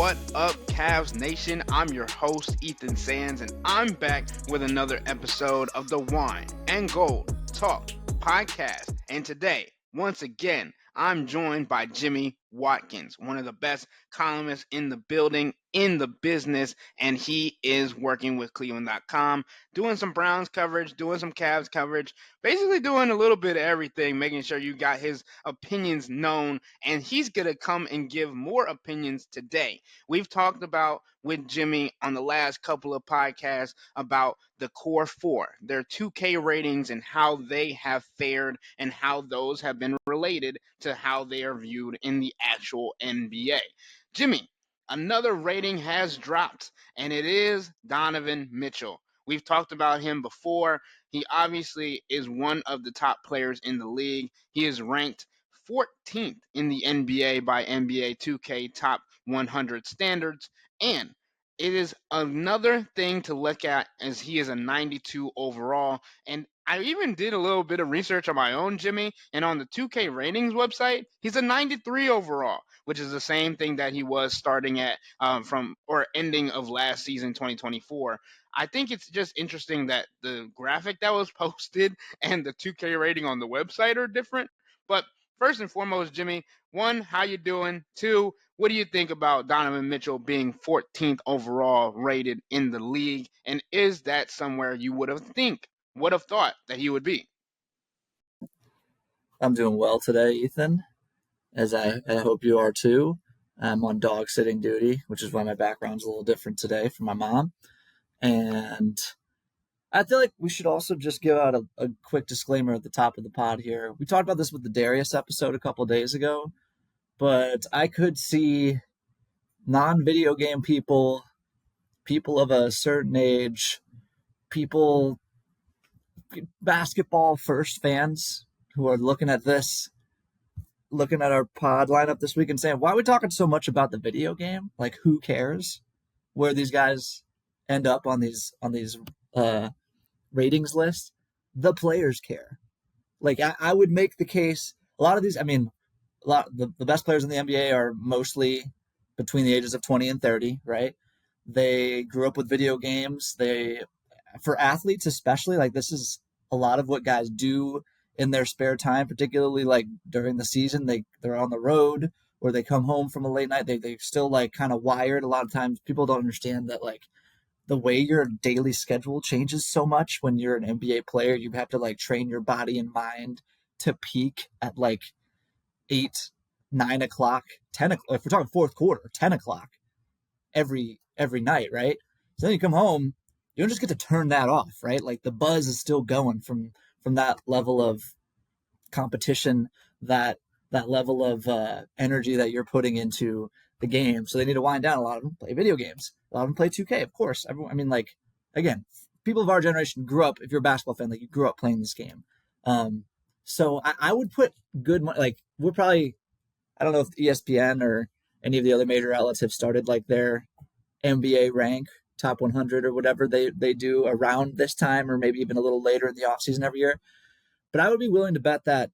What up, Cavs Nation? I'm your host, Ethan Sands, and I'm back with another episode of the Wine and Gold Talk podcast. And today, once again, I'm joined by Jimmy Watkins, one of the best columnists in the building, in the business, and he is working with cleveland.com, doing some Browns coverage, doing some Cavs coverage, basically doing a little bit of everything, making sure you got his opinions known, and he's going to come and give more opinions today. We've talked about with Jimmy on the last couple of podcasts about the core four, their 2K ratings and how they have fared and how those have been related to how they are viewed in the actual NBA. Jimmy, another rating has dropped, and it is Donovan Mitchell. We've talked about him before. He obviously is one of the top players in the league. He is ranked 14th in the NBA by NBA 2K Top 100 standards, and it is another thing to look at as he is a 92 overall. And I even did a little bit of research on my own, Jimmy, and on the 2K ratings website, he's a 93 overall, which is the same thing that he was starting at from or ending of last season, 2024. I think it's just interesting that the graphic that was posted and the 2K rating on the website are different. But first and foremost, Jimmy, one, how you doing? Two, what do you think about Donovan Mitchell being 14th overall rated in the league? And is that somewhere you would have thought that he would be? I'm doing well today, Ethan, as I hope you are too. I'm on dog sitting duty, which is why my background's a little different today from my mom. And I feel like we should also just give out a quick disclaimer at the top of the pod here. We talked about this with the Darius episode a couple of days ago, but I could see non-video game people of a certain age, basketball first fans who are looking at our pod lineup this week and saying, why are we talking so much about the video game? Like, who cares where these guys end up on these ratings lists? The players care. Like, I would make the case, the best players in the NBA are mostly between the ages of 20 and 30, right? They grew up with video games. For athletes especially, like, this is a lot of what guys do in their spare time, particularly like during the season. They're on the road or they come home from a late night. They still like kind of wired. A lot of times people don't understand that like the way your daily schedule changes so much when you're an NBA player. You have to like train your body and mind to peak at like 8, 9 o'clock, 10 o'clock. If we're talking fourth quarter, 10 o'clock every night, right? So then you come home, you don't just get to turn that off, right? Like the buzz is still going from that level of competition, that level of energy that you're putting into the game. So they need to wind down. A lot of them play video games. A lot of them play 2K, of course. Again, people of our generation grew up, if you're a basketball fan, like you grew up playing this game. So I would put good money, like we're probably, I don't know if ESPN or any of the other major outlets have started like their NBA rank, top 100 or whatever they do around this time or maybe even a little later in the offseason every year. But I would be willing to bet that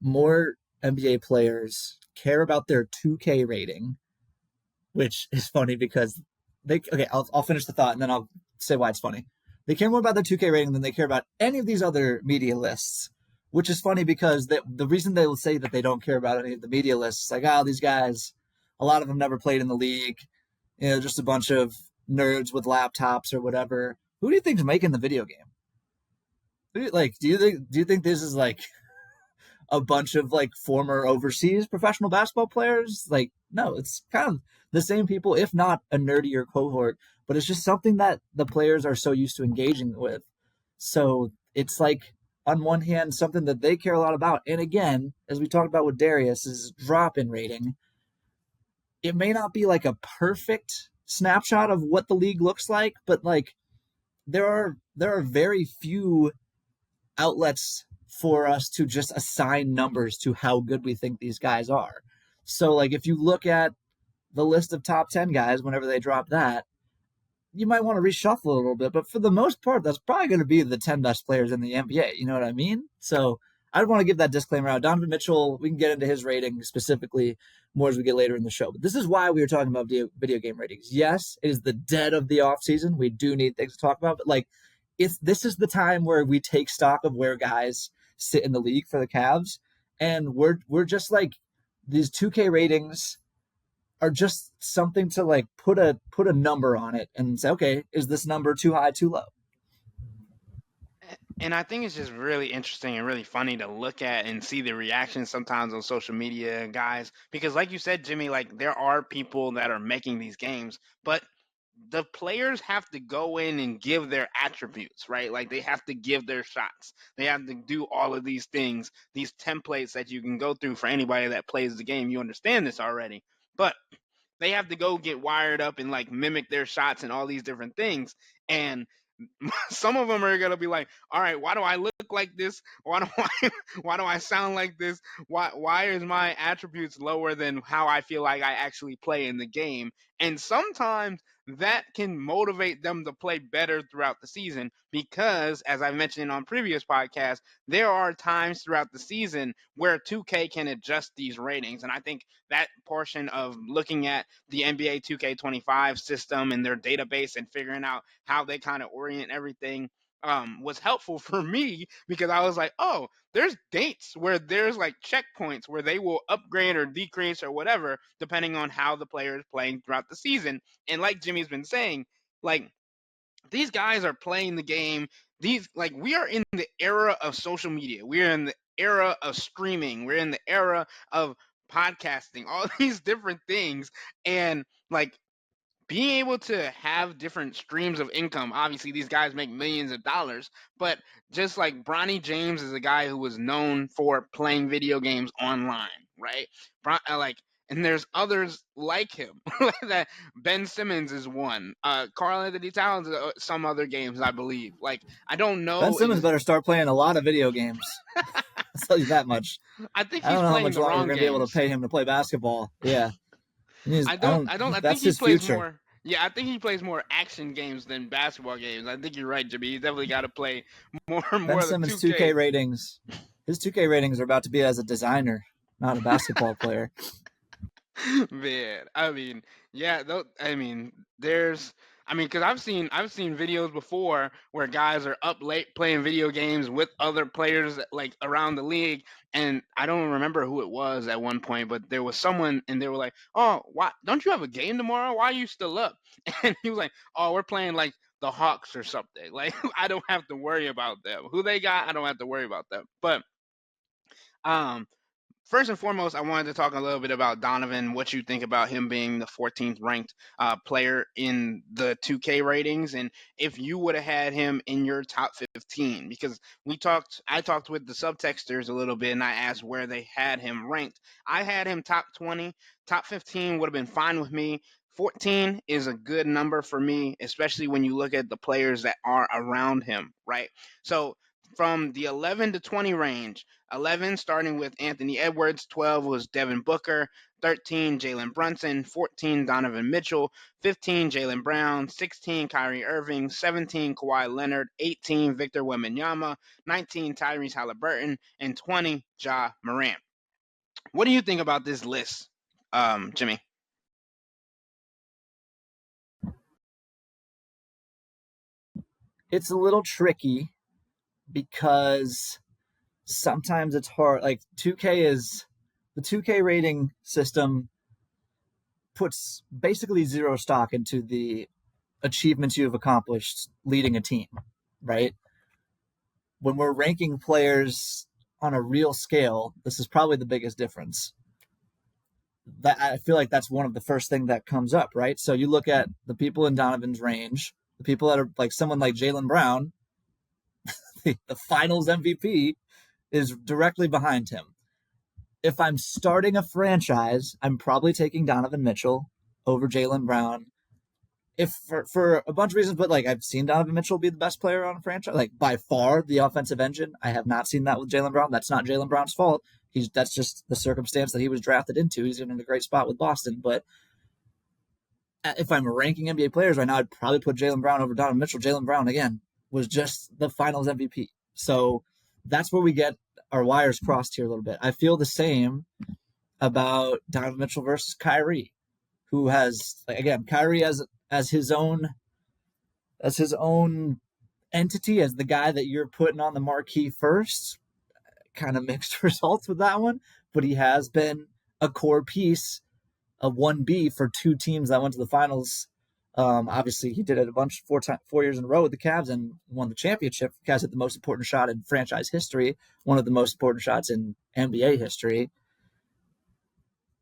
more NBA players care about their 2K rating, which is funny because I'll finish the thought and then I'll say why it's funny. They care more about their 2K rating than they care about any of these other media lists, which is funny because the reason they will say that they don't care about any of the media lists, like, these guys, a lot of them never played in the league, just a bunch of nerds with laptops or whatever. Who do you think's making the video game? Do you think this is like a bunch of like former overseas professional basketball players? Like, no, it's kind of the same people, if not a nerdier cohort, but it's just something that the players are so used to engaging with. So it's like, on one hand, something that they care a lot about. And again, as we talked about with Darius' drop in rating, it may not be like a perfect snapshot of what the league looks like, but like there are very few outlets for us to just assign numbers to how good we think these guys are. So like if you look at the list of top 10 guys, whenever they drop that, you might want to reshuffle a little bit, but for the most part, that's probably going to be the 10 best players in the NBA. You know what I mean? So I want to give that disclaimer out. Donovan Mitchell, we can get into his rating specifically more as we get later in the show. But this is why we were talking about video game ratings. Yes, it is the dead of the offseason. We do need things to talk about. But like, this is the time where we take stock of where guys sit in the league for the Cavs. And we're just like, these 2K ratings are just something to like put a number on it and say, okay, is this number too high, too low? And I think it's just really interesting and really funny to look at and see the reactions sometimes on social media, guys. Because, like you said, Jimmy, like there are people that are making these games, but the players have to go in and give their attributes, right? Like they have to give their shots. They have to do all of these things, these templates that you can go through for anybody that plays the game. You understand this already. But they have to go get wired up and like mimic their shots and all these different things. And some of them are gonna be like, all right, why do I look like this? Why do I why do I sound like this? Why is my attributes lower than how I feel like I actually play in the game? And sometimes that can motivate them to play better throughout the season because, as I mentioned on previous podcasts, there are times throughout the season where 2K can adjust these ratings. And I think that portion of looking at the NBA 2K25 system and their database and figuring out how they kind of orient everything was helpful for me because I was like, oh, there's dates where there's like checkpoints where they will upgrade or decrease or whatever depending on how the player is playing throughout the season. And like Jimmy's been saying, like these guys are playing the game. These like we are in the era of social media. We are in the era of streaming. We're in the era of podcasting. All these different things, and like being able to have different streams of income. Obviously, these guys make millions of dollars, but just like Bronny James is a guy who was known for playing video games online, right? Like, and there's others like him. That Ben Simmons is one. Carl Anthony Towns, some other games, I believe. Like, I don't Ben know. Simmons better start playing a lot of video games. I'll tell you that much. I think I he's don't know how playing much the longer we're wrong going to be able to games. pay him to play basketball. Yeah. I don't. I think That's he his plays future. more. Yeah, I think he plays more action games than basketball games. I think you're right, Jimmy. He's definitely got to play more Ben of the Simmons' 2K 2K. ratings, his 2K ratings are about to be as a designer, not a basketball player. Man, I mean, yeah, I mean, because I've seen videos before where guys are up late playing video games with other players like around the league, and I don't remember who it was at one point, but there was someone, and they were like, "Oh, why don't you have a game tomorrow? Why are you still up?" And he was like, "Oh, we're playing like the Hawks or something. Like I don't have to worry about them. Who they got, I don't have to worry about them." But um first and foremost, I wanted to talk a little bit about Donovan, what you think about him being the 14th ranked player in the 2K ratings, and if you would have had him in your top 15, because I talked with the subtexters a little bit, and I asked where they had him ranked. I had him top 20, top 15 would have been fine with me. 14 is a good number for me, especially when you look at the players that are around him, right? So from the 11 to 20 range, 11 starting with Anthony Edwards, 12 was Devin Booker, 13 Jalen Brunson, 14 Donovan Mitchell, 15 Jalen Brown, 16 Kyrie Irving, 17 Kawhi Leonard, 18 Victor Wembanyama, 19 Tyrese Halliburton, and 20 Ja Morant. What do you think about this list, Jimmy? It's a little tricky because sometimes it's hard. Like 2K is the 2K rating system puts basically zero stock into the achievements you've accomplished leading a team, right? When we're ranking players on a real scale, this is probably the biggest difference. That I feel like that's one of the first thing that comes up, right? So you look at the people in Donovan's range, the people that are like someone like Jalen Brown, the Finals MVP is directly behind him. If I'm starting a franchise, I'm probably taking Donovan Mitchell over Jalen Brown. If for a bunch of reasons, but like I've seen Donovan Mitchell be the best player on a franchise, like by far the offensive engine. I have not seen that with Jalen Brown. That's not Jalen Brown's fault. That's just the circumstance that he was drafted into. He's in a great spot with Boston. But if I'm ranking NBA players right now, I'd probably put Jalen Brown over Donovan Mitchell. Jalen Brown again was just the Finals MVP. So that's where we get our wires crossed here a little bit. I feel the same about Donovan Mitchell versus Kyrie, who has, again, Kyrie as his own entity, as the guy that you're putting on the marquee first. Kind of mixed results with that one, but he has been a core piece, a 1B for two teams that went to the finals. Obviously, he did it 4 years in a row with the Cavs and won the championship. The Cavs hit the most important shot in franchise history, one of the most important shots in NBA history.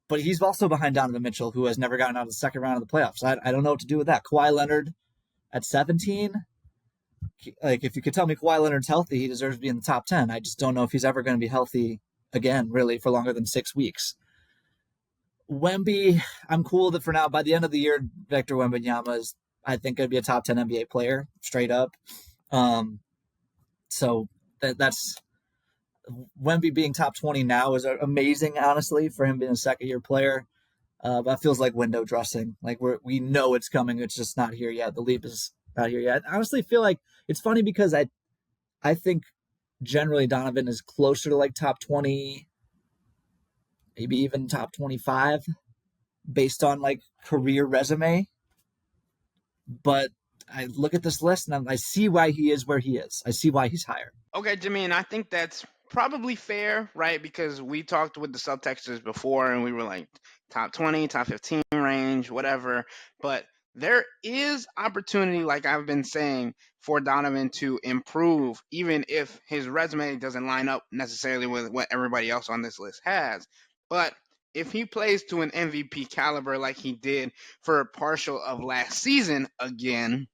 But he's also behind Donovan Mitchell, who has never gotten out of the second round of the playoffs. I don't know what to do with that. Kawhi Leonard at 17, like, if you could tell me Kawhi Leonard's healthy, he deserves to be in the top 10. I just don't know if he's ever going to be healthy again, really, for longer than 6 weeks. Wemby, I'm cool that for now, by the end of the year, Victor Wembanyama is, I think, going to be a top 10 NBA player, straight up. So that's Wemby being top 20 now is amazing, honestly, for him being a second-year player. But it feels like window dressing. Like, we know it's coming. It's just not here yet. The leap is not here yet. I honestly feel like it's funny because I think generally Donovan is closer to like top 20, maybe even top 25 based on like career resume. But I look at this list and I see why he is where he is. I see why he's higher. Okay, Jimmy, and I think that's probably fair, right? Because we talked with the subtexters before and we were like top 20, top 15 range, whatever. But there is opportunity, like I've been saying, for Donovan to improve, even if his resume doesn't line up necessarily with what everybody else on this list has. But if he plays to an MVP caliber like he did for a partial of last season again,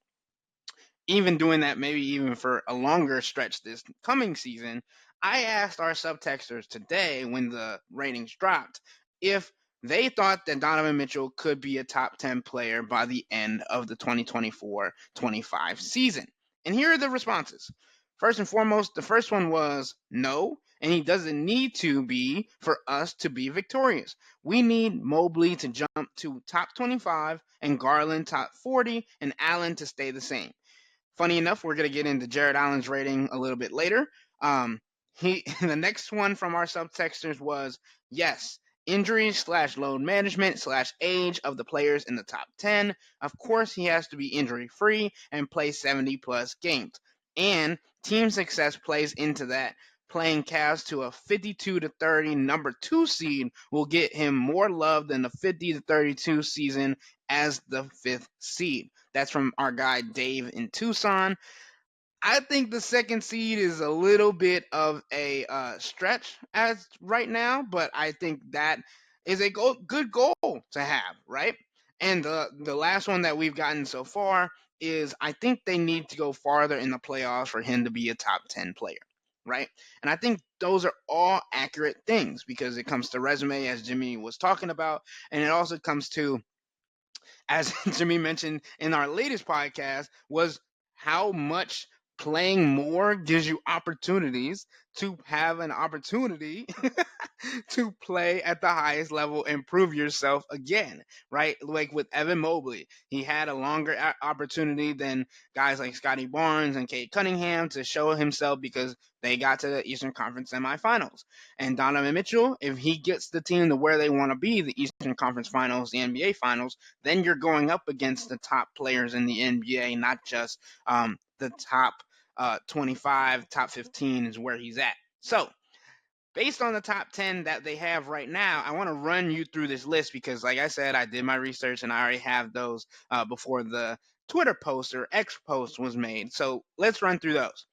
even doing that maybe even for a longer stretch this coming season, I asked our subtexters today when the ratings dropped if they thought that Donovan Mitchell could be a top 10 player by the end of the 2024-25 season. And here are the responses. First and foremost, the first one was no, and he doesn't need to be for us to be victorious. We need Mobley to jump to top 25 and Garland top 40 and Allen to stay the same. Funny enough, we're going to get into Jarrett Allen's rating a little bit later. The next one from our subtexters was yes, injuries / load management / age of the players in the top 10. Of course, he has to be injury free and play 70 plus games. And team success plays into that. Playing Cavs to a 52-30 number 2 seed will get him more love than the 50-32 season as the 5th seed. That's from our guy Dave in Tucson. I think the 2nd seed is a little bit of a stretch as right now, but I think that is a good goal to have, right? And the last one that we've gotten so far is I think they need to go farther in the playoffs for him to be a top 10 player, right? And I think those are all accurate things because it comes to resume, as Jimmy was talking about, and it also comes to, as Jimmy mentioned in our latest podcast, was how much playing more gives you opportunities to have an opportunity to play at the highest level and prove yourself again, right? Like with Evan Mobley, he had a longer opportunity than guys like Scotty Barnes and Cade Cunningham to show himself because they got to the Eastern Conference semifinals. And Donovan Mitchell, if he gets the team to where they want to be, the Eastern Conference Finals, the NBA Finals, then you're going up against the top players in the NBA, not just the top 25, top 15 is where he's at. So, based on the top 10 that they have right now, I want to run you through this list because, like I said, I did my research and I already have those before the Twitter post or X post was made. So, let's run through those.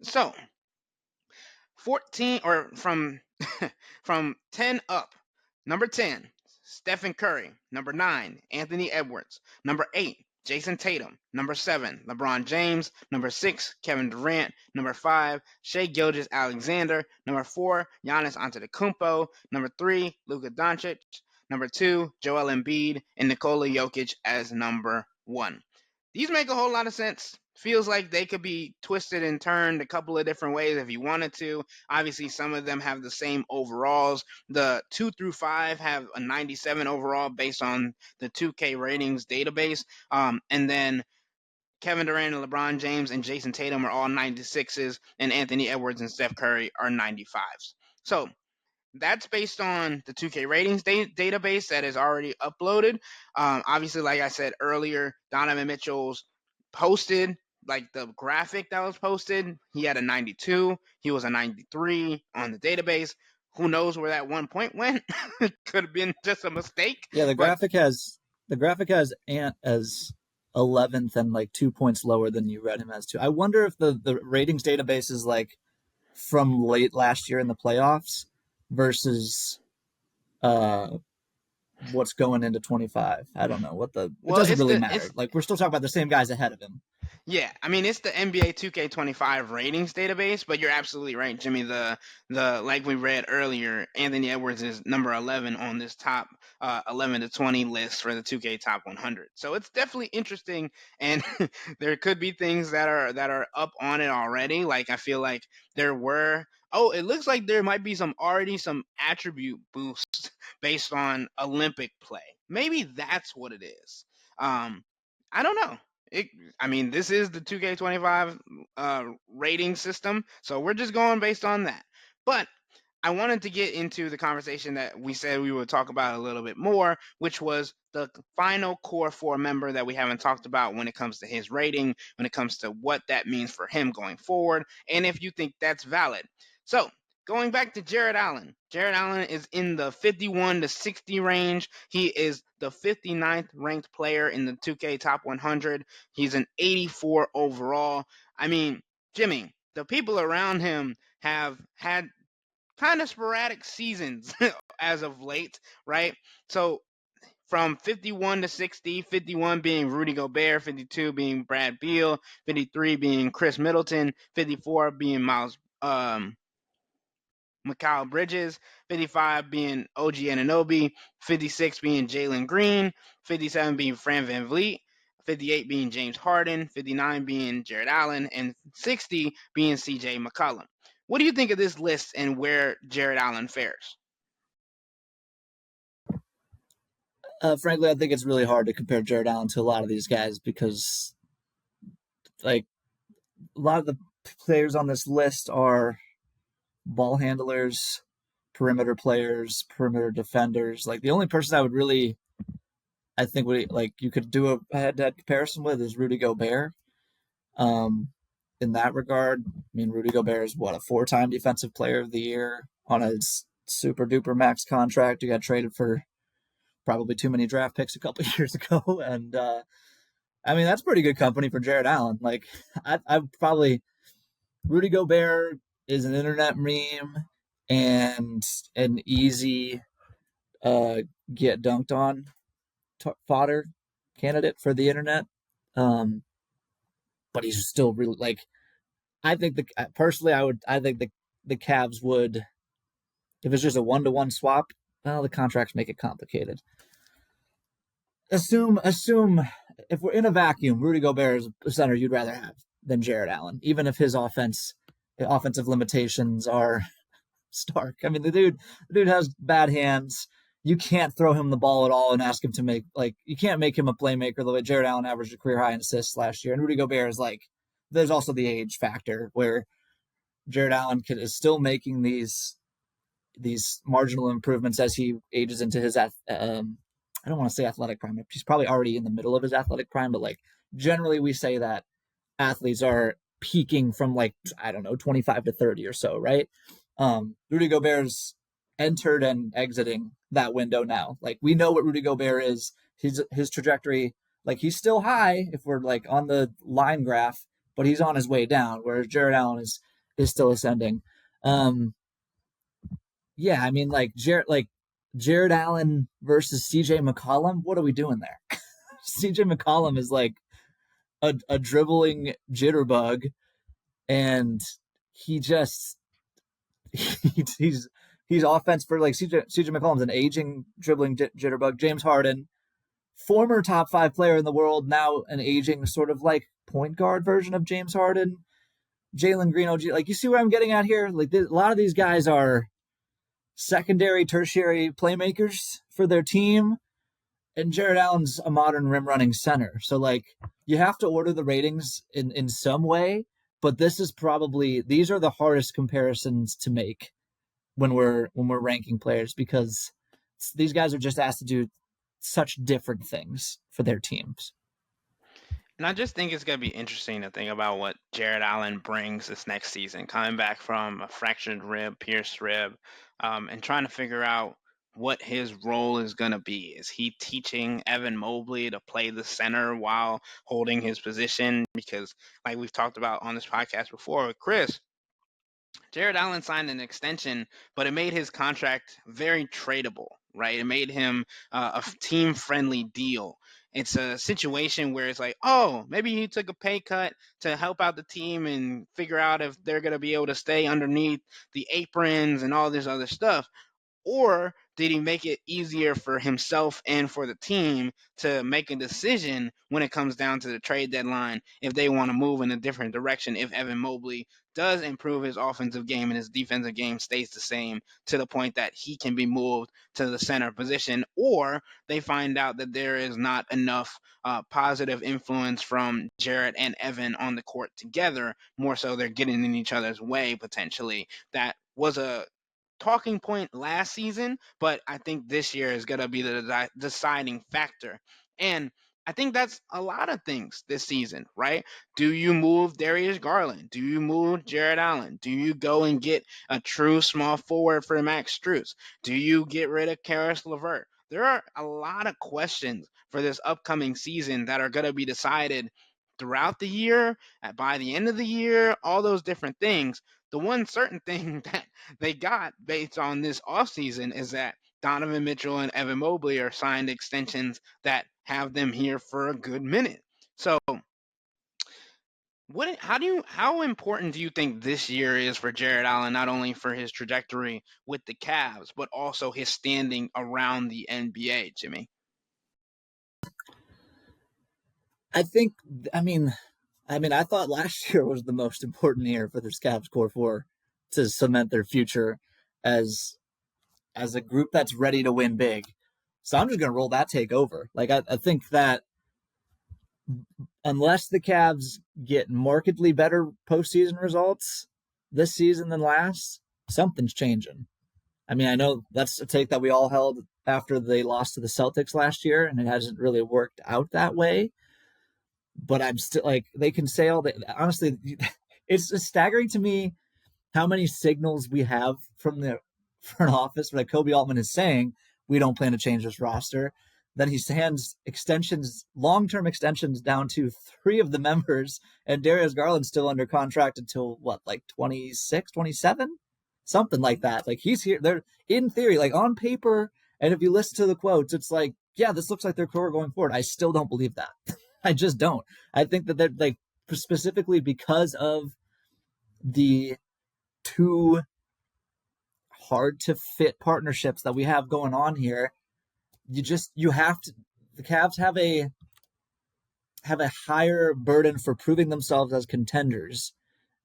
So, 14 or from from 10 up. Number 10, Stephen Curry. Number 9, Anthony Edwards. Number 8, Jason Tatum. Number 7, LeBron James. Number 6, Kevin Durant. Number 5, Shai Gilgeous-Alexander. Number 4, Giannis Antetokounmpo. Number 3, Luka Doncic. Number 2, Joel Embiid. And Nikola Jokic as number 1. These make a whole lot of sense. Feels like they could be twisted and turned a couple of different ways if you wanted to. Obviously, some of them have the same overalls. The 2 through 5 have a 97 overall based on the 2K ratings database. And then Kevin Durant and LeBron James and Jason Tatum are all 96s, and Anthony Edwards and Steph Curry are 95s. So that's based on the 2K ratings database that is already uploaded. Obviously, like I said earlier, Donovan Mitchell's posted, like the graphic that was posted, he had a 92. He was a 93 on the database. Who knows where that 1 point went? Could have been just a mistake. Yeah, But the graphic has Ant as 11th and like 2 points lower than you read him as too. I wonder if the ratings database is like from late last year in the playoffs versus what's going into 25. I don't know what it doesn't really matter. Like we're still talking about the same guys ahead of him. Yeah, I mean it's the NBA 2K25 ratings database, but you're absolutely right, Jimmy. The like we read earlier, Anthony Edwards is number 11 on this top 11 to 20 list for the 2K Top 100. So it's definitely interesting, and there could be things that are up on it already. Like I feel like there were. Oh, it looks like there might be some attribute boosts based on Olympic play. Maybe that's what it is. I don't know. It, I mean, this is the 2K25 rating system, so we're just going based on that. But I wanted to get into the conversation that we said we would talk about a little bit more, which was the final core four member that we haven't talked about when it comes to his rating, when it comes to what that means for him going forward, and if you think that's valid. So, going back to Jarrett Allen. Jarrett Allen is in the 51 to 60 range. He is the 59th ranked player in the 2K Top 100. He's an 84 overall. I mean, Jimmy, the people around him have had kind of sporadic seasons as of late, right? So from 51 to 60, 51 being Rudy Gobert, 52 being Brad Beal, 53 being Chris Middleton, 54 being Mikal Bridges, 55 being OG Anunoby, 56 being Jalen Green, 57 being Fran VanVleet, 58 being James Harden, 59 being Jarrett Allen, and 60 being CJ McCollum. What do you think of this list and where Jarrett Allen fares? Frankly, I think it's really hard to compare Jared Allen to a lot of these guys because, like, a lot of the players on this list are ball handlers, perimeter players, perimeter defenders. Like, the only person I would really, I think, you could do a head-to-head comparison with is Rudy Gobert. In that regard, I mean, Rudy Gobert is a 4-time Defensive Player of the Year on a super duper max contract. He got traded for probably too many draft picks a couple of years ago, and I mean that's pretty good company for Jarrett Allen. Like I probably Rudy Gobert is an internet meme and an easy get dunked on fodder candidate for the internet, but he's still really like. I think I think the Cavs would, if it's just a 1-to-1 swap. Well, the contracts make it complicated. Assume if we're in a vacuum, Rudy Gobert is a center you'd rather have than Jarrett Allen, even if his offensive limitations are stark. I mean, the dude has bad hands. You can't throw him the ball at all and ask him to you can't make him a playmaker the way Jarrett Allen averaged a career high in assists last year. And Rudy Gobert is there's also the age factor where Jarrett Allen is still making these marginal improvements as he ages into his I don't want to say athletic prime. He's probably already in the middle of his athletic prime, but generally we say that athletes are peaking from 25 to 30 or so, right? Rudy Gobert's entered and exiting that window now. We know what Rudy Gobert is. His trajectory, he's still high if we're on the line graph, but he's on his way down, whereas Jarrett Allen is still ascending. Yeah, I mean Jarrett Allen versus CJ McCollum. What are we doing there? CJ McCollum is a dribbling jitterbug, and he's offense for CJ McCollum's an aging dribbling jitterbug. James Harden, former top 5 player in the world, now an aging sort of point guard version of James Harden. Jalen Green, OG, you see what I'm getting at here? A lot of these guys are secondary, tertiary playmakers for their team, and Jarrett Allen's a modern rim running center. So like you have to order the ratings in some way, but these are the hardest comparisons to make when we're ranking players, because these guys are just asked to do such different things for their teams. And I just think it's going to be interesting to think about what Jarrett Allen brings this next season, coming back from a fractured rib, pierced rib, and trying to figure out what his role is going to be. Is he teaching Evan Mobley to play the center while holding his position? Because, like we've talked about on this podcast before with Chris, Jarrett Allen signed an extension, but it made his contract very tradable, right? It made him a team friendly deal. It's a situation where it's like, oh, maybe he took a pay cut to help out the team and figure out if they're going to be able to stay underneath the aprons and all this other stuff. Or did he make it easier for himself and for the team to make a decision when it comes down to the trade deadline if they want to move in a different direction, if Evan Mobley does improve his offensive game and his defensive game stays the same to the point that he can be moved to the center position, or they find out that there is not enough positive influence from Jarrett and Evan on the court together, more so they're getting in each other's way potentially. That was a talking point last season, but I think this year is going to be the deciding factor. And I think that's a lot of things this season, right? Do you move Darius Garland? Do you move Jarrett Allen? Do you go and get a true small forward for Max Strus? Do you get rid of Karis LeVert? There are a lot of questions for this upcoming season that are going to be decided throughout the year, by the end of the year, all those different things. The one certain thing that they got based on this offseason is that Donovan Mitchell and Evan Mobley are signed extensions that have them here for a good minute. So how important do you think this year is for Jarrett Allen, not only for his trajectory with the Cavs, but also his standing around the NBA, Jimmy? I think, I mean, I thought last year was the most important year for the Cavs core four to cement their future as a group that's ready to win big. So I'm just going to roll that take over. Like, I think that unless the Cavs get markedly better postseason results this season than last, something's changing. I mean, I know that's a take that we all held after they lost to the Celtics last year, and it hasn't really worked out that way. But I'm still like, they can say all that. Honestly, it's staggering to me how many signals we have from the front office. Like Kobe Altman is saying, we don't plan to change this roster. Then he hands extensions, long-term extensions, down to 3 of the members, and Darius Garland's still under contract until what, like 26, 27? Something like that. Like he's here. They're in theory, like on paper, and if you listen to the quotes, it's like, yeah, this looks like their core going forward. I still don't believe that. I just don't. I think that they're like, specifically because of the 2 hard to fit partnerships that we have going on here, you have to, the Cavs have a higher burden for proving themselves as contenders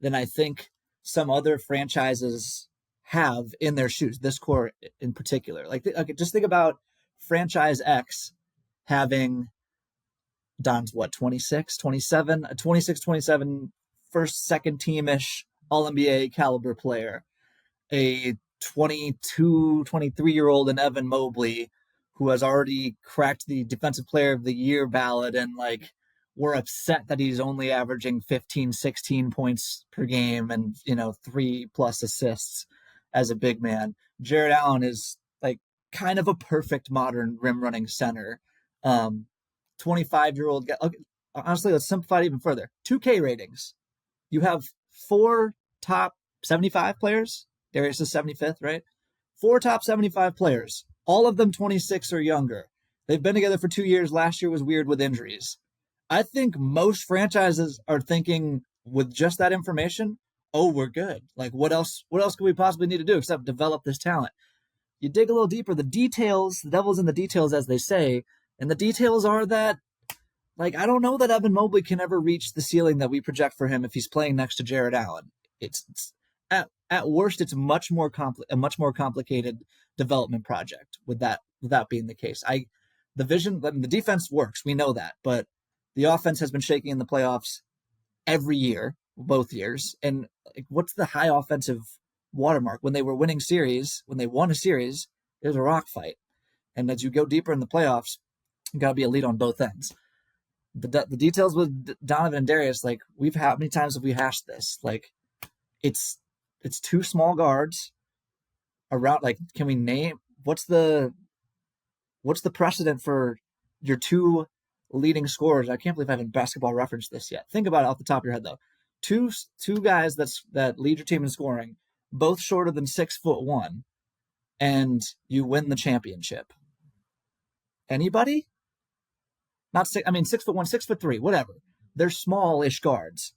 than I think some other franchises have in their shoes, this core in particular. Like, okay, just think about franchise X having Don's 26, 27, a 26, 27 first, second team-ish All-NBA caliber player, a 22, 23-year-old in Evan Mobley, who has already cracked the Defensive Player of the Year ballot, and like we're upset that he's only averaging 15, 16 points per game and 3+ assists as a big man. Jarrett Allen is like kind of a perfect modern rim running center. 25-year-old guy. Okay, honestly, let's simplify it even further. 2K ratings. You have 4 top 75 players. Darius is 75th, right? 4 top 75 players, all of them 26 or younger. They've been together for 2 years. Last year was weird with injuries. I think most franchises are thinking with just that information, oh, we're good. Like, what else could we possibly need to do except develop this talent? You dig a little deeper, the details, the devil's in the details, as they say, and the details are that, like, I don't know that Evan Mobley can ever reach the ceiling that we project for him if he's playing next to Jarrett Allen. It's at worst, it's a much more complicated development project with that being the case. the defense works. We know that, but the offense has been shaky in the playoffs every year, both years. And like, what's the high offensive watermark? When they were winning series, when they won a series, it was a rock fight. And as you go deeper in the playoffs, you got to be elite on both ends. The details with Donovan and Darius, like how many times have we hashed this? Like it's two small guards around. Like, can we name what's the precedent for your two leading scorers? I can't believe I haven't basketball referenced this yet. Think about it off the top of your head though. Two guys that lead your team in scoring, both shorter than 6'1", and you win the championship. Anybody? Not 6. I mean, 6'1", 6'3", whatever. They're smallish guards.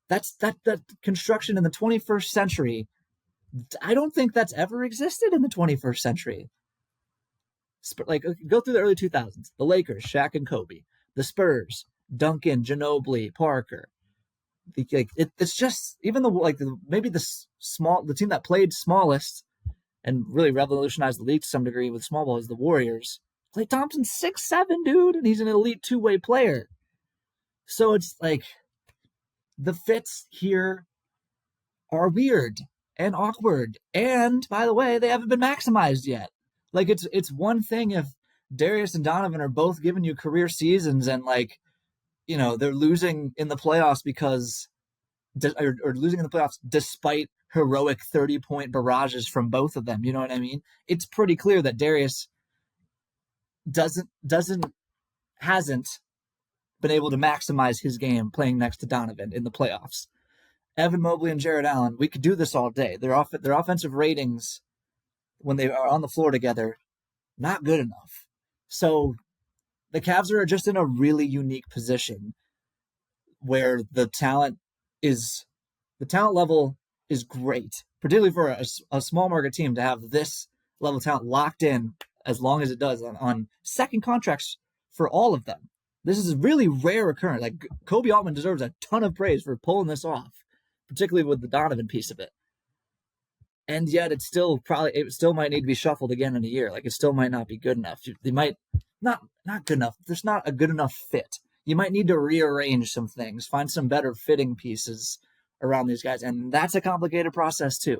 That construction in the 21st century. I don't think that's ever existed in the 21st century. Like, go through the early 2000s. The Lakers, Shaq and Kobe. The Spurs, Duncan, Ginobili, Parker. It's just even the team that played smallest and really revolutionized the league to some degree with small ball is the Warriors. Klay Thompson's 6'7", dude, and he's an elite two-way player. So it's like the fits here are weird and awkward. And by the way, they haven't been maximized yet. Like it's one thing if Darius and Donovan are both giving you career seasons and like, you know, they're losing in the playoffs or losing in the playoffs despite heroic 30-point barrages from both of them. You know what I mean? It's pretty clear that Darius hasn't been able to maximize his game playing next to Donovan in the playoffs. Evan Mobley and Jarrett Allen, we could do this all day. Their offensive ratings when they are on the floor together, not good enough. So the Cavs are just in a really unique position where the talent level is great, particularly for a small market team to have this level of talent locked in as long as it does on second contracts for all of them. This is a really rare occurrence. Like Kobe Altman deserves a ton of praise for pulling this off, particularly with the Donovan piece of it. And yet it still might need to be shuffled again in a year. Like it still might not be good enough. They might not good enough. There's not a good enough fit. You might need to rearrange some things, find some better fitting pieces around these guys. And that's a complicated process too.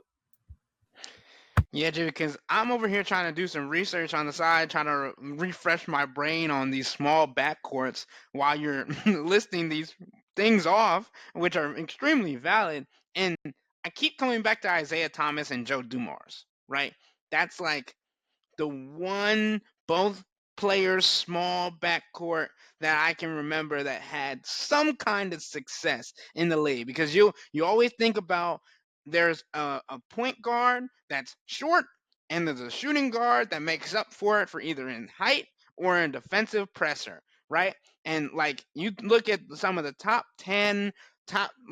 Yeah, Jay, because I'm over here trying to do some research on the side, trying to refresh my brain on these small backcourts while you're listing these things off, which are extremely valid. And I keep coming back to Isaiah Thomas and Joe Dumars, right? That's like the one both players small backcourt that I can remember that had some kind of success in the league, because you always think about there's a point guard that's short and there's a shooting guard that makes up for it for either in height or in defensive pressure, right? And like you look at some of the top 10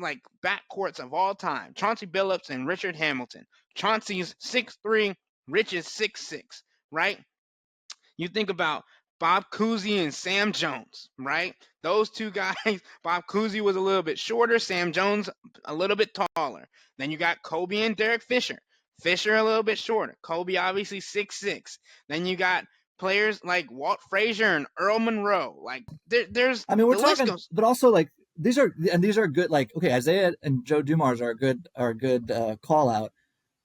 like backcourts of all time, Chauncey Billups and Richard Hamilton. Chauncey's 6'3", Rich is 6'6", right? You think about Bob Cousy and Sam Jones, right? Those two guys, Bob Cousy was a little bit shorter, Sam Jones a little bit taller. Then you got Kobe and Derek Fisher. Fisher a little bit shorter. Kobe obviously 6'6". Then you got players like Walt Frazier and Earl Monroe. Like there's I mean, we're the talking, list goes. but also like these are good. Like, okay, Isaiah and Joe Dumars are a good call out,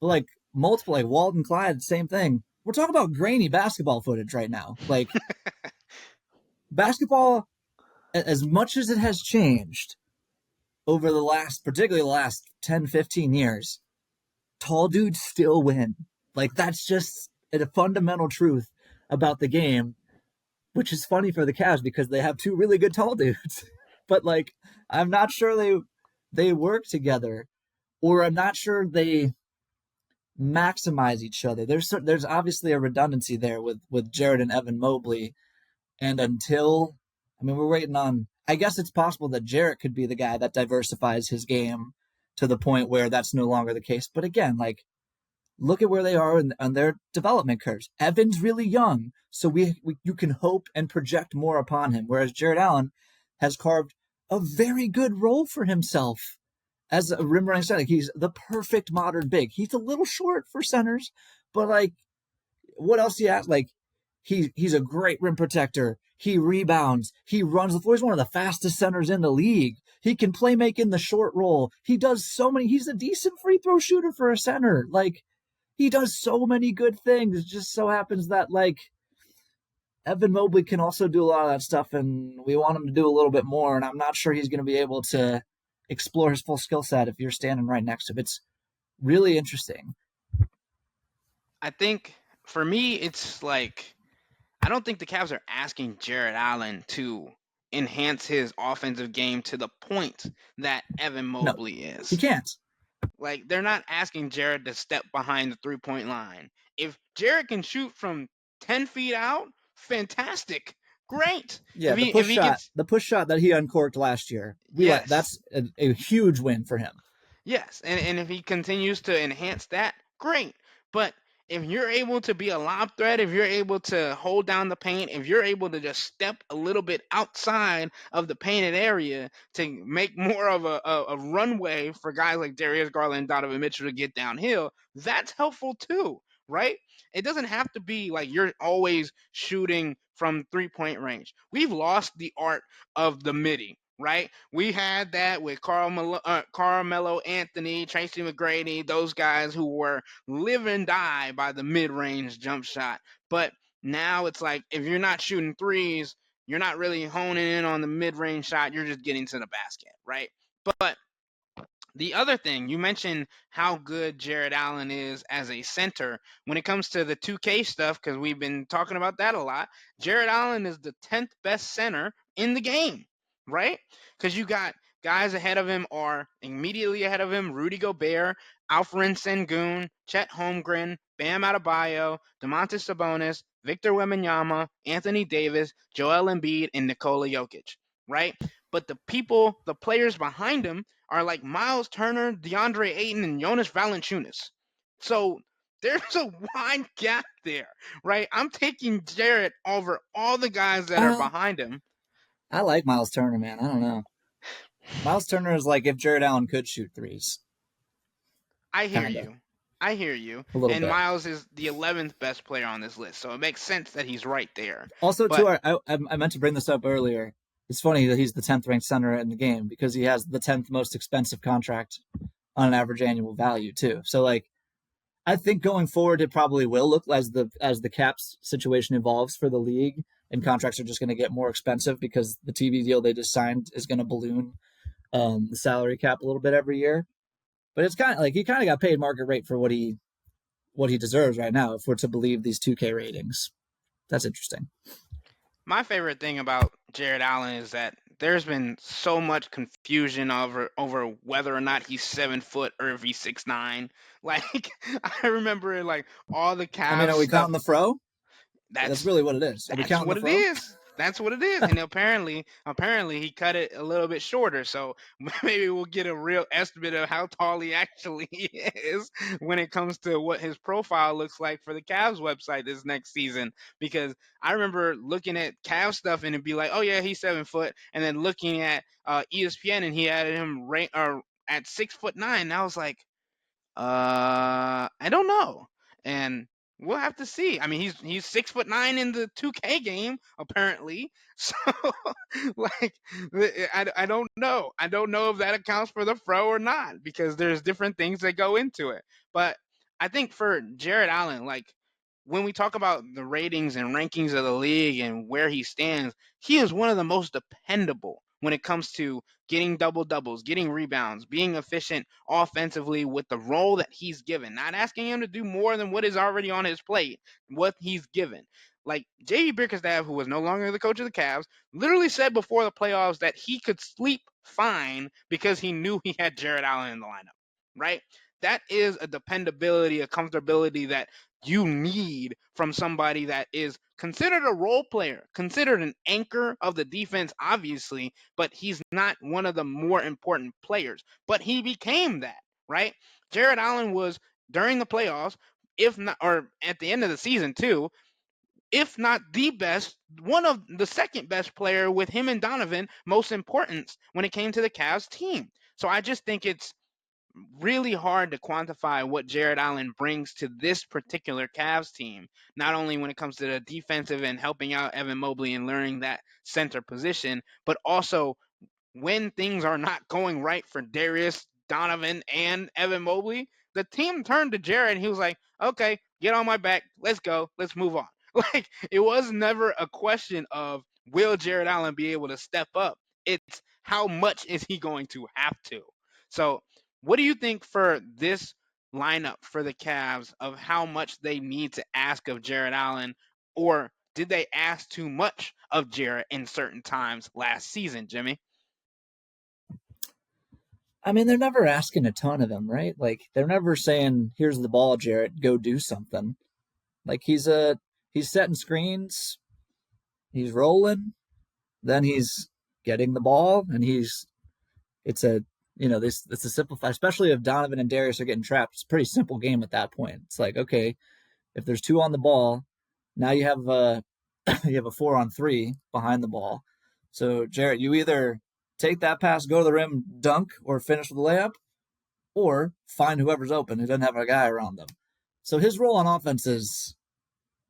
but like multiple, like Walt and Clyde, same thing. We're talking about grainy basketball footage right now. Like basketball, as much as it has changed over particularly the last 10, 15 years, tall dudes still win. Like that's just a fundamental truth about the game, which is funny for the Cavs because they have two really good tall dudes. But like, I'm not sure they work together, or I'm not sure they maximize each other. There's obviously a redundancy there with Jarrett and Evan Mobley, and we're waiting on. I guess it's possible that Jarrett could be the guy that diversifies his game to the point where that's no longer the case. But again, like, look at where they are on their development curves. Evan's really young, so you can hope and project more upon him, whereas Jarrett Allen has carved a very good role for himself as a rim running center. Like, he's the perfect modern big. He's a little short for centers, but like, what else do you ask? Like, he's a great rim protector. He rebounds. He runs the floor. He's one of the fastest centers in the league. He can play make in the short roll. He does so many. He's a decent free throw shooter for a center. Like, he does so many good things. It just so happens that, like, Evan Mobley can also do a lot of that stuff, and we want him to do a little bit more. And I'm not sure he's going to be able to explore his full skill set if you're standing right next to him. It's really interesting. I think for me, it's like I don't think the Cavs are asking Jarrett Allen to enhance his offensive game to the point that Evan No, Mobley he is. can't. Like, they're not asking Jarrett to step behind the 3-point line. If Jarrett can shoot from 10 feet out, fantastic. Great. Yeah, If he can, the push shot that he uncorked last year, yes. that's a huge win for him. Yes, and if he continues to enhance that, great. But if you're able to be a lob threat, if you're able to hold down the paint, if you're able to just step a little bit outside of the painted area to make more of a runway for guys like Darius Garland and Donovan Mitchell to get downhill, that's helpful too, right? It doesn't have to be like you're always shooting from 3-point range. We've lost the art of the midi, right? We had that with Carmelo Anthony, Tracy McGrady, those guys who were live and die by the mid-range jump shot. But now it's like if you're not shooting threes, you're not really honing in on the mid-range shot. You're just getting to the basket, right? But the other thing, you mentioned how good Jarrett Allen is as a center. When it comes to the 2K stuff, because we've been talking about that a lot, Jarrett Allen is the 10th best center in the game, right? Because you got guys ahead of him or immediately ahead of him, Rudy Gobert, Alperen Sengun, Chet Holmgren, Bam Adebayo, Domantas Sabonis, Victor Wembanyama, Anthony Davis, Joel Embiid, and Nikola Jokic, right? But the players behind him are like Myles Turner, DeAndre Ayton, and Jonas Valanciunas. So there's a wide gap there, right? I'm taking Jarrett over all the guys that are Uh, behind him. I like Myles Turner, man. I don't know. Myles Turner is like if Jarrett Allen could shoot threes, I hear kind of, you. I hear you. a little And bit. Miles is the 11th best player on this list, so it makes sense that he's right there. Also, too, But I meant to bring this up earlier. It's funny that he's the 10th ranked center in the game because he has the 10th most expensive contract on an average annual value, too. So, like, I think going forward, it probably will look as the caps situation evolves for the league, and contracts are just going to get more expensive because the TV deal they just signed is going to balloon the salary cap a little bit every year. But it's kind of like he kind of got paid market rate for what he deserves right now, if we're to believe these 2K ratings. That's interesting. my favorite thing about Jared Allen is that there's been so much confusion over whether or not he's 7 foot or if he's 6'9". Like I remember like all the I mean, Cavs are we stuff. counting the fro? That's That's really what it is. Are we that's counting the what it fro? is. That's what it is. And apparently he cut it a little bit shorter. So maybe we'll get a real estimate of how tall he actually is when it comes to what his profile looks like for the Cavs website this next season. Because I remember looking at Cavs stuff and it'd be like, oh yeah, he's 7 foot, and then looking at ESPN and he had him at 6'9". And I was like, I don't know, and we'll have to see. I mean, he's 6'9" in the 2K game apparently. So, like, I don't know. I don't know if that accounts for the fro or not because there's different things that go into it. But I think for Jared Allen, like when we talk about the ratings and rankings of the league and where he stands, he is one of the most dependable when it comes to getting double doubles, getting rebounds, being efficient offensively with the role that he's given. Not asking him to do more than what is already on his plate, what he's given. Like JB Bickerstaff, who was no longer the coach of the Cavs, literally said before the playoffs that he could sleep fine because he knew he had Jared Allen in the lineup, right? That is a dependability, a comfortability that you need from somebody that is considered a role player, considered an anchor of the defense, obviously, but he's not one of the more important players. But he became that, right? Jared Allen was during the playoffs, if not, or at the end of the season too, if not the best, one of the second best player with him and Donovan, most importance when it came to the Cavs team. So I just think it's really hard to quantify what Jarrett Allen brings to this particular Cavs team, not only when it comes to the defensive and helping out Evan Mobley and learning that center position, but also when things are not going right for Darius, Donovan, and Evan Mobley, the team turned to Jarrett and he was like, okay, get on my back. Let's go. Let's move on. Like, it was never a question of will Jarrett Allen be able to step up? It's how much is he going to have to? So, what do you think for this lineup for the Cavs of how much they need to ask of Jarrett Allen, or did they ask too much of Jarrett in certain times last season, Jimmy? I mean, they're never asking a ton of him, right? Like they're never saying, "Here's the ball, Jarrett, go do something." Like he's setting screens, he's rolling, then he's getting the ball, and it's a this it's a simplified, especially if Donovan and Darius are getting trapped. It's a pretty simple game at that point. It's like, okay, if there's two on the ball, now you have a you have a 4-on-3 behind the ball. So Jarrett, you either take that pass, go to the rim, dunk, or finish with a layup, or find whoever's open who doesn't have a guy around them. So his role on offense is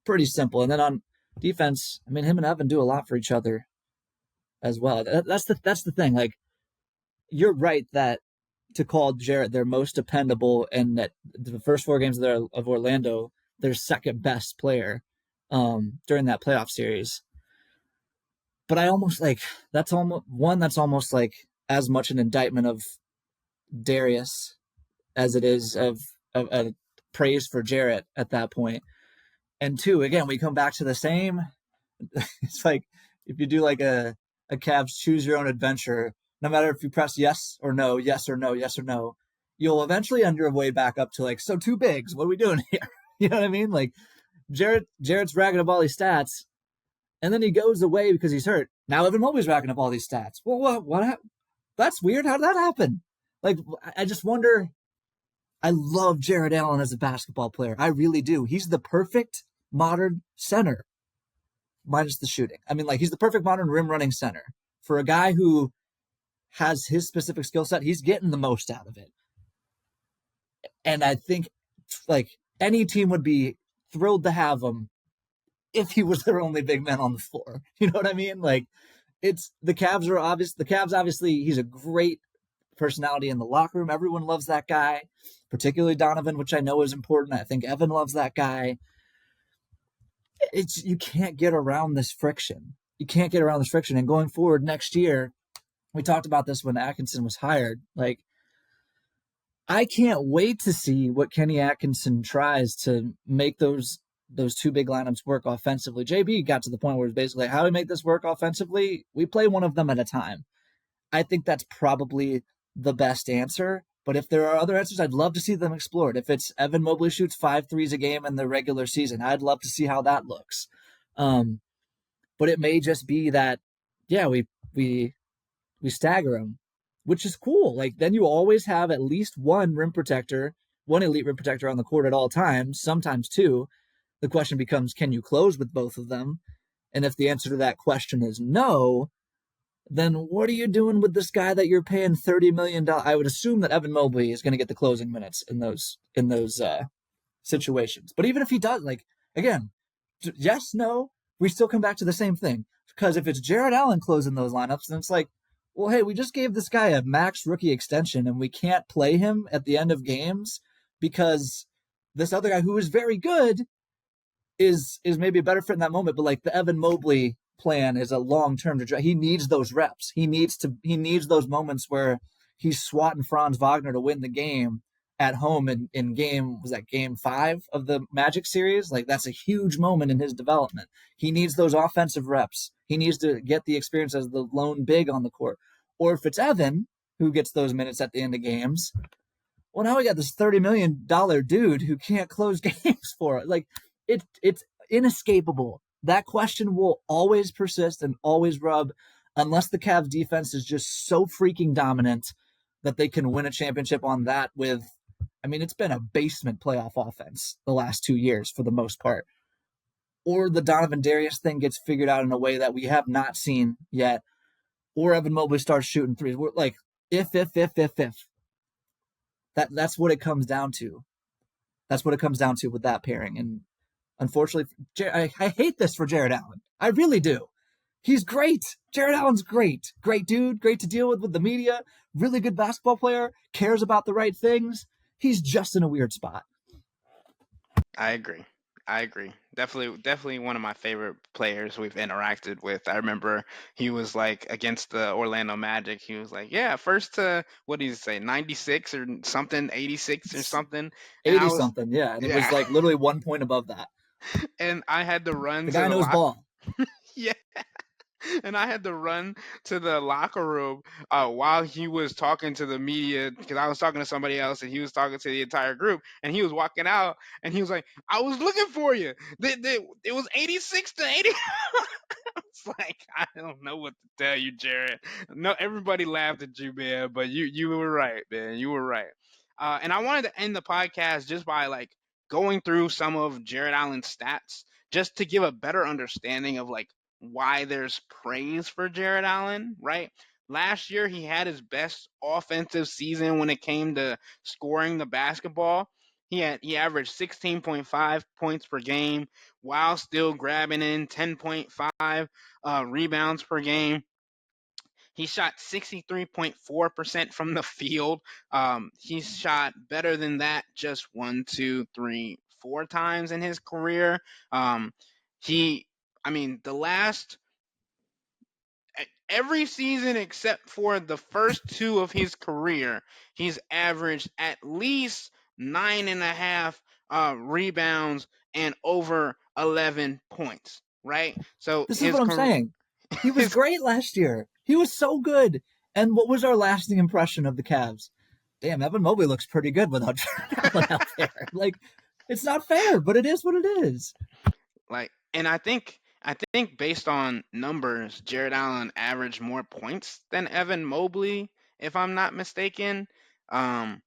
pretty simple. And then on defense, I mean, him and Evan do a lot for each other as well. That's the thing. Like, you're right that to call Jarrett their most dependable, and that the first 4 games of Orlando, their second best player during that playoff series. But I almost like that's almost like as much an indictment of Darius as it is of praise for Jarrett at that point. And 2, again, we come back to the same. It's like if you do like a Cavs choose your own adventure, no matter if you press yes or no, yes or no, yes or no, you'll eventually end your way back up to like, so 2 bigs, what are we doing here? You know what I mean? Like Jarrett's racking up all these stats, and then he goes away because he's hurt. Now Evan Mobley's racking up all these stats. Well, what? That's weird. How did that happen? Like, I just wonder. I love Jarrett Allen as a basketball player. I really do. He's the perfect modern center, minus the shooting. I mean, like, he's the perfect modern rim running center. For a guy who has his specific skill set, he's getting the most out of it. And I think, like, any team would be thrilled to have him if he was their only big man on the floor. You know what I mean? Like, it's the Cavs are obvious. The Cavs, obviously, he's a great personality in the locker room. Everyone loves that guy, particularly Donovan, which I know is important. I think Evan loves that guy. You can't get around this friction. You can't get around this friction. And going forward next year, we talked about this when Atkinson was hired. Like, I can't wait to see what Kenny Atkinson tries to make those 2 big lineups work offensively. JB got to the point where it's basically, how do we make this work offensively? We play one of them at a time. I think that's probably the best answer. But if there are other answers, I'd love to see them explored. If it's Evan Mobley shoots 5 threes a game in the regular season, I'd love to see how that looks. But it may just be that, yeah, we stagger them, which is cool. Like, then you always have at least one elite rim protector on the court at all times, sometimes 2. The question becomes, can you close with both of them? And if the answer to that question is no, then what are you doing with this guy that you're paying $30 million? I would assume that Evan Mobley is going to get the closing minutes in those situations. But even if he does, like, again, yes, no, we still come back to the same thing. Because if it's Jarrett Allen closing those lineups, then it's like, well, hey, we just gave this guy a max rookie extension and we can't play him at the end of games because this other guy who is very good is maybe a better fit in that moment. But like the Evan Mobley plan is a long-term. He needs those reps. He needs those moments where he's swatting Franz Wagner to win the game at home in game 5 of the Magic series? Like, that's a huge moment in his development. He needs those offensive reps. He needs to get the experience as the lone big on the court. Or if it's Evan who gets those minutes at the end of games, well, now we got this $30 million dude who can't close games for it. Like, it's inescapable. That question will always persist and always rub unless the Cavs defense is just so freaking dominant that they can win a championship on that with, I mean, it's been a basement playoff offense the last 2 years for the most part. Or the Donovan Darius thing gets figured out in a way that we have not seen yet. Or Evan Mobley starts shooting threes. We're like, if. That's what it comes down to. That's what it comes down to with that pairing. And unfortunately, I hate this for Jarrett Allen. I really do. He's great. Jarrett Allen's great. Great dude. Great to deal with the media. Really good basketball player. Cares about the right things. He's just in a weird spot. I agree. Definitely one of my favorite players we've interacted with. I remember he was like against the Orlando Magic. He was like, "Yeah, first to what did he say, 96 or something, 86 or something," and I 80 was, something, yeah. And it was yeah, like literally 1 point above that. and I had to run The to guy the knows lock. ball. Yeah, and I had to run to the locker room while he was talking to the media because I was talking to somebody else and he was talking to the entire group and he was walking out and he was like, "I was looking for you. It was 86 to 80." It's like I don't know what to tell you, Jared. No, everybody laughed at you, man, but you were right, man. You were right. And I wanted to end the podcast just by like going through some of Jared Allen's stats just to give a better understanding of like why there's praise for Jared Allen, right? Last year, he had his best offensive season when it came to scoring the basketball. He averaged 16.5 points per game while still grabbing in 10.5 rebounds per game. He shot 63.4% from the field. He shot better than that just one, two, three, 4 times in his career. Um, he, I mean, the last every season except for the first 2 of his career, he's averaged at least 9.5 rebounds and over 11 points. Right. So This is what I'm saying. He was his great last year. He was so good. And what was our lasting impression of the Cavs? Damn, Evan Mobley looks pretty good without Jarrett Allen out there. Like, it's not fair, but it is what it is. like, and I think based on numbers, Jared Allen averaged more points than Evan Mobley, if I'm not mistaken. Um,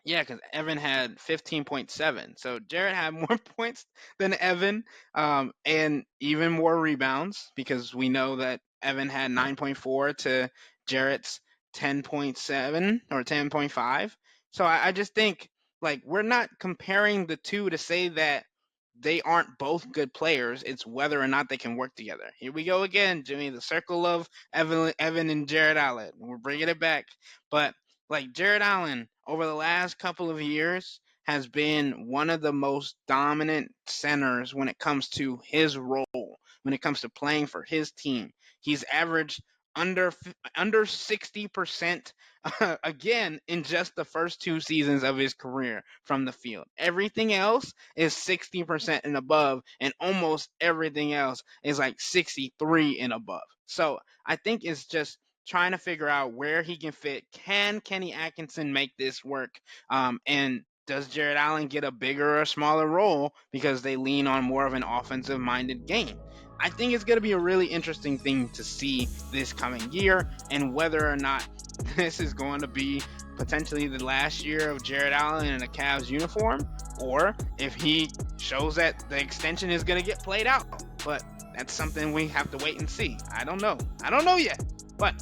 Yeah, because Evan had 15.7. So Jarrett had more points than Evan, and even more rebounds because we know that Evan had 9.4 to Jarrett's 10.7 or 10.5. So I just think like we're not comparing the two to say that they aren't both good players. It's whether or not they can work together. Here we go again, Jimmy. The circle of Evan and Jarrett Allen. We're bringing it back, but like Jared Allen over the last couple of years has been one of the most dominant centers when it comes to his role, when it comes to playing for his team. He's averaged under under 60% again in just the first 2 seasons of his career from the field. Everything else is 60% and above, and almost everything else is like 63 and above. So I think it's just trying to figure out where he can fit. Can Kenny Atkinson make this work? And does Jared Allen get a bigger or smaller role because they lean on more of an offensive minded game? I think it's going to be a really interesting thing to see this coming year and whether or not this is going to be potentially the last year of Jared Allen in a Cavs uniform or if he shows that the extension is going to get played out. But that's something we have to wait and see. I don't know. I don't know yet. But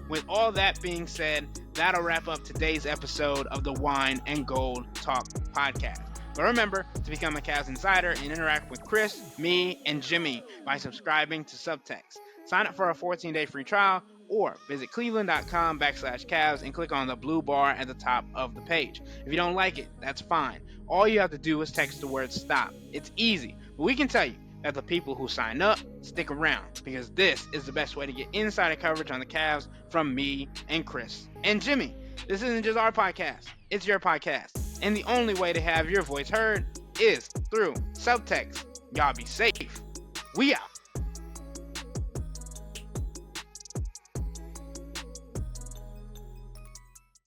with all that being said, that'll wrap up today's episode of the Wine and Gold Talk podcast. But remember to become a Cavs Insider and interact with Chris, me, and Jimmy by subscribing to Subtext. Sign up for a 14-day free trial or visit cleveland.com/Cavs and click on the blue bar at the top of the page. If you don't like it, that's fine. All you have to do is text the word STOP. It's easy, but we can tell you that the people who sign up stick around because this is the best way to get insider coverage on the Cavs from me and Chris and Jimmy. This isn't just our podcast, it's your podcast. And the only way to have your voice heard is through Subtext. Y'all be safe. We out.